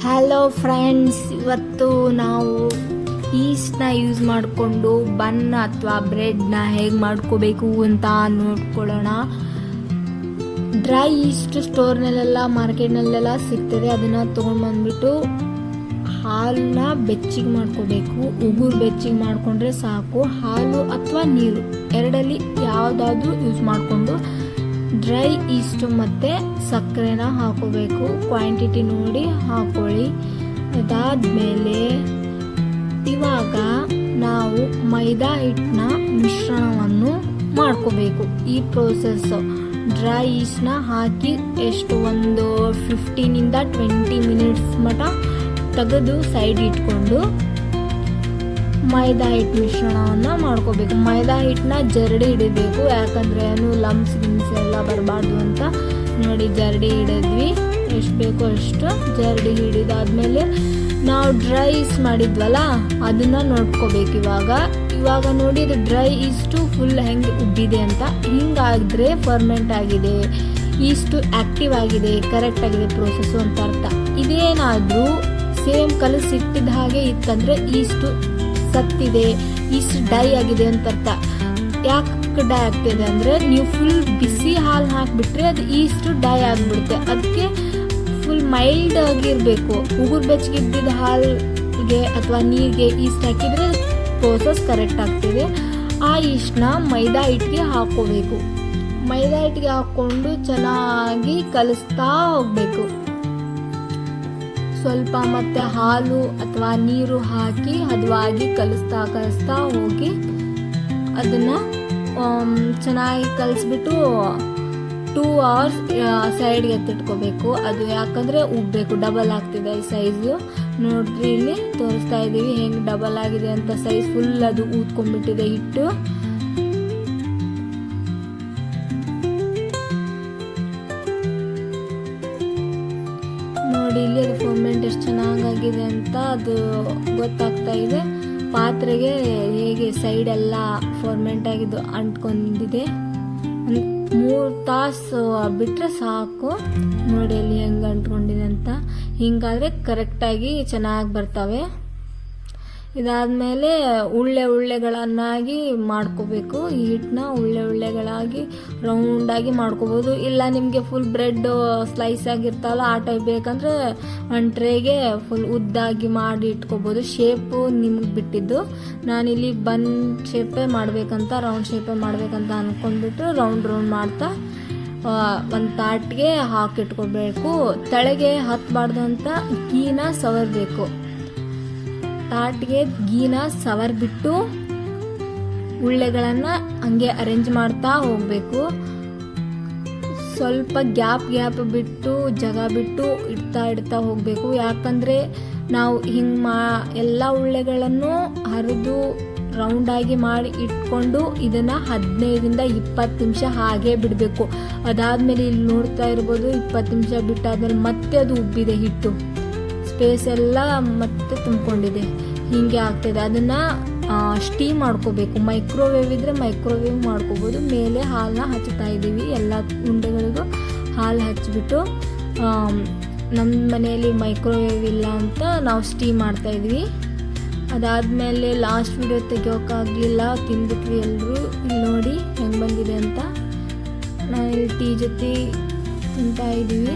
Hello friends, ಇವತ್ತು ನಾವು ಈಸ್ಟ್ನ use ಮಾಡಿಕೊಂಡು ಬನ್ ಅಥವಾ ಬ್ರೆಡ್ನ ಹೇಗೆ ಮಾಡ್ಕೋಬೇಕು ಅಂತ ನೋಡ್ಕೊಳ್ಳೋಣ. ಡ್ರೈ ಈಸ್ಟ್ ಸ್ಟೋರ್ನಲ್ಲೆಲ್ಲ ಮಾರ್ಕೆಟ್ನಲ್ಲೆಲ್ಲ ಸಿಗ್ತದೆ. ಅದನ್ನು ತೊಗೊಂಡ್ಬಂದ್ಬಿಟ್ಟು ಹಾಲನ್ನ ಬೆಚ್ಚಿಗೆ ಮಾಡ್ಕೋಬೇಕು. ಉಗುರು ಬೆಚ್ಚಿಗೆ ಮಾಡಿಕೊಂಡ್ರೆ ಸಾಕು. ಹಾಲು ಅಥವಾ ನೀರು ಎರಡಲ್ಲಿ ಯಾವುದಾದ್ರೂ ಯೂಸ್ ಮಾಡಿಕೊಂಡು ಡ್ರೈ ಈಸ್ಟ್ ಮತ್ತು ಸಕ್ಕರೆನ ಹಾಕೋಬೇಕು. ಕ್ವಾಂಟಿಟಿ ನೋಡಿ ಹಾಕೊಳ್ಳಿ. ಅದಾದಮೇಲೆ ಇವಾಗ ನಾವು ಮೈದಾ ಹಿಟ್ಟನ್ನ ಮಿಶ್ರಣವನ್ನು ಮಾಡ್ಕೋಬೇಕು. ಈ ಪ್ರೋಸೆಸ್ ಡ್ರೈ ಈಸ್ಟ್ನ ಹಾಕಿ ಒಂದು 15-20 ಮಿನಿಟ್ಸ್ ಮಟ ತೆಗೆದು ಸೈಡ್ ಇಟ್ಕೊಂಡು ಮೈದಾ ಹಿಟ್ಟು ಮಿಶ್ರಣವನ್ನು ಮಾಡ್ಕೋಬೇಕು. ಮೈದಾ ಹಿಟ್ಟನ್ನ ಜರಡಿ ಹಿಡಿಬೇಕು, ಯಾಕಂದರೆ ಏನು ಲಮ್ಸ್ ಗಿಮ್ಸ್ ಎಲ್ಲ ಬರಬಾರ್ದು ಅಂತ ನೋಡಿ ಜರಡಿ ಹಿಡಿದ್ವಿ. ಎಷ್ಟು ಬೇಕೋ ಅಷ್ಟು ಜರಡಿ ಹಿಡಿದಾದ್ಮೇಲೆ ನಾವು ಡ್ರೈ ಈಸ್ಟ್ ಮಾಡಿದ್ವಲ್ಲ ಅದನ್ನು ನೋಡ್ಕೋಬೇಕು. ಇವಾಗ ನೋಡಿ ಇದು ಡ್ರೈ ಈಸ್ಟು ಫುಲ್ ಹೆಂಗೆ ಉಬ್ಬಿದೆ ಅಂತ. ಹಿಂಗಾದ್ರೆ ಫರ್ಮೆಂಟ್ ಆಗಿದೆ, ಈಸ್ಟು ಆ್ಯಕ್ಟಿವ್ ಆಗಿದೆ, ಕರೆಕ್ಟ್ ಆಗಿದೆ ಪ್ರೋಸೆಸ್ಸು ಅಂತ ಅರ್ಥ. ಇದೇನಾದರೂ ಸೇಮ್ ಕಲಸಿಟ್ಟಿದ್ದ ಹಾಗೆ ಇತ್ತಂದರೆ ಈಸ್ಟು ಸತ್ತಿದೆ, ಈಸ್ಟ್ ಡೈ ಆಗಿದೆ ಅಂತ ಅರ್ಥ. ಯಾಕೆ ಡೈ ಆಗ್ತಿದೆ ಅಂದರೆ ನೀವು ಫುಲ್ ಬಿಸಿ ಹಾಲು ಹಾಕಿಬಿಟ್ರೆ ಅದು ಈಸ್ಟ್ ಡೈ ಆಗಿಬಿಡುತ್ತೆ. ಅದಕ್ಕೆ ಫುಲ್ ಮೈಲ್ಡ್ ಆಗಿರಬೇಕು. ಉಗುರು ಬೆಚ್ಚಗಿದ್ದಿದ್ದ ಹಾಲಿಗೆ ಅಥವಾ ನೀರಿಗೆ ಈಸ್ಟ್ ಹಾಕಿದರೆ ಪ್ರೋಸೆಸ್ ಕರೆಕ್ಟ್ ಆಗ್ತಿದೆ. ಆ ಈಸ್ಟ್ನ ಮೈದಾ ಹಿಟ್ಟಿಗೆ ಹಾಕೋಬೇಕು. ಮೈದಾ ಹಿಟ್ಟಿಗೆ ಹಾಕ್ಕೊಂಡು ಚೆನ್ನಾಗಿ ಕಲಿಸ್ತಾ ಹೋಗಬೇಕು. ಸ್ವಲ್ಪ ಮತ್ತೆ ಹಾಲು ಅಥವಾ ನೀರು ಹಾಕಿ ಹದವಾಗಿ ಕಲಿಸ್ತಾ ಹೋಗಿ ಅದನ್ನು ಚೆನ್ನಾಗಿ ಕಲಿಸ್ಬಿಟ್ಟು 2 hours ಸೈಡ್ಗೆ ಎತ್ತಿಟ್ಕೋಬೇಕು. ಅದು ಯಾಕಂದರೆ ಉಬ್ಬಬೇಕು, ಡಬಲ್ ಆಗ್ತಿದೆ ಸೈಜು. ನೋಡ್ರಿ ಇಲ್ಲಿ ತೋರಿಸ್ತಾ ಇದ್ದೀವಿ ಹೆಂಗೆ ಡಬಲ್ ಆಗಿದೆ ಅಂತ. ಸೈಜ್ ಫುಲ್ ಅದು ಊದ್ಕೊಂಡ್ಬಿಟ್ಟಿದೆ ಹಿಟ್ಟು. ನೋಡಿ ಇಲ್ಲಿ ಅದು ಫರ್ಮೆಂಟ್ ಎಷ್ಟು ಚೆನ್ನಾಗಾಗಿದೆ ಅಂತ ಅದು ಗೊತ್ತಾಗ್ತಾ ಇದೆ. ಪಾತ್ರೆಗೆ ಹೇಗೆ ಸೈಡ್ ಎಲ್ಲ ಫರ್ಮೆಂಟ್ ಆಗಿದ್ದು ಅಂಟ್ಕೊಂಡಿದೆ. 3 ತಾಸು ಬಿಟ್ಟರೆ ಸಾಕು. ನೋಡಿ ಅಲ್ಲಿ ಹೆಂಗೆ ಅಂಟ್ಕೊಂಡಿದೆ ಅಂತ. ಹಿಂಗಾದರೆ ಕರೆಕ್ಟಾಗಿ ಚೆನ್ನಾಗಿ ಬರ್ತವೆ. ಇದಾದಮೇಲೆ ಉಳ್ಳೆಗಳನ್ನಾಗಿ ಮಾಡ್ಕೋಬೇಕು. ಈ ಹಿಟ್ಟನ್ನ ಉಳ್ಳೆಗಳಾಗಿ ರೌಂಡಾಗಿ ಮಾಡ್ಕೋಬೋದು. ಇಲ್ಲ ನಿಮಗೆ ಫುಲ್ ಬ್ರೆಡ್ ಸ್ಲೈಸ್ ಆಗಿರ್ತಾವಲ್ಲ ಆ ಟೈಪ್ ಬೇಕಂದ್ರೆ ಒಂದು ಟ್ರೇಗೆ ಫುಲ್ ಉದ್ದಾಗಿ ಮಾಡಿ ಇಟ್ಕೋಬೋದು. ಶೇಪು ನಿಮ್ಗೆ ಬಿಟ್ಟಿದ್ದು. ನಾನಿಲ್ಲಿ ಬನ್ ಶೇಪೇ ಮಾಡಬೇಕಂತ, ರೌಂಡ್ ಶೇಪೇ ಮಾಡಬೇಕಂತ ಅಂದ್ಕೊಂಡ್ಬಿಟ್ಟು ರೌಂಡ್ ಮಾಡ್ತಾ ಒಂದು ತಾಟಿಗೆ ಹಾಕಿಟ್ಕೋಬೇಕು. ತಳಗೆ ಹತ್ತಬಾರ್ದು ಅಂತ ಗೀನ ಸವರಬೇಕು. ತಾಟಿಗೆ ಗೀನ ಸವರ್ಬಿಟ್ಟು ಉಳ್ಳೆಗಳನ್ನು ಹಂಗೆ ಅರೇಂಜ್ ಮಾಡ್ತಾ ಹೋಗಬೇಕು. ಸ್ವಲ್ಪ ಗ್ಯಾಪ್ ಬಿಟ್ಟು ಜಾಗ ಬಿಟ್ಟು ಇಡ್ತಾ ಹೋಗಬೇಕು. ಯಾಕಂದರೆ ನಾವು ಹಿಂಗೆ ಎಲ್ಲ ಉಳ್ಳೆಗಳನ್ನು ಹರಿದು ರೌಂಡಾಗಿ ಮಾಡಿ ಇಟ್ಕೊಂಡು ಇದನ್ನು 15-20 ನಿಮಿಷ ಹಾಗೆ ಬಿಡಬೇಕು. ಅದಾದಮೇಲೆ ಇಲ್ಲಿ ನೋಡ್ತಾ ಇರ್ಬೋದು 20 ನಿಮಿಷ ಬಿಟ್ಟಾದ್ಮೇಲೆ ಮತ್ತೆ ಅದು ಉಬ್ಬಿದೆ ಹಿಟ್ಟು. ಸ್ಪೇಸ್ ಎಲ್ಲ ಮತ್ತೆ ತುಂಬಿಕೊಂಡಿದೆ. ಹೀಗೆ ಆಗ್ತಿದೆ. ಅದನ್ನು ಸ್ಟೀಮ್ ಮಾಡ್ಕೋಬೇಕು. ಮೈಕ್ರೋವೇವ್ ಇದ್ದರೆ ಮೈಕ್ರೋವೇವ್ ಮಾಡ್ಕೋಬೋದು. ಮೇಲೆ ಹಾಲನ್ನ ಹಚ್ತಾ ಇದ್ದೀವಿ. ಎಲ್ಲ ಉಂಡೆಗಳಿಗೂ ಹಾಲು ಹಚ್ಚಿಬಿಟ್ಟು, ನಮ್ಮ ಮನೆಯಲ್ಲಿ ಮೈಕ್ರೋವೇವ್ ಇಲ್ಲ ಅಂತ ನಾವು ಸ್ಟೀಮ್ ಮಾಡ್ತಾಯಿದ್ವಿ. ಅದಾದಮೇಲೆ ಲಾಸ್ಟ್ ವಿಡಿಯೋ ತೆಗಿಯೋಕ್ಕಾಗಲಿಲ್ಲ, ತಿಂದ್ಬಿಟ್ವಿ ಎಲ್ಲರೂ. ಇಲ್ಲಿ ನೋಡಿ ಹೆಂಗೆ ಬಂದಿದೆ ಅಂತ. ನಾವಿಲ್ಲಿ ಟೀ ಜೊತೆ ತಿಂತಾ ಇದ್ದೀವಿ.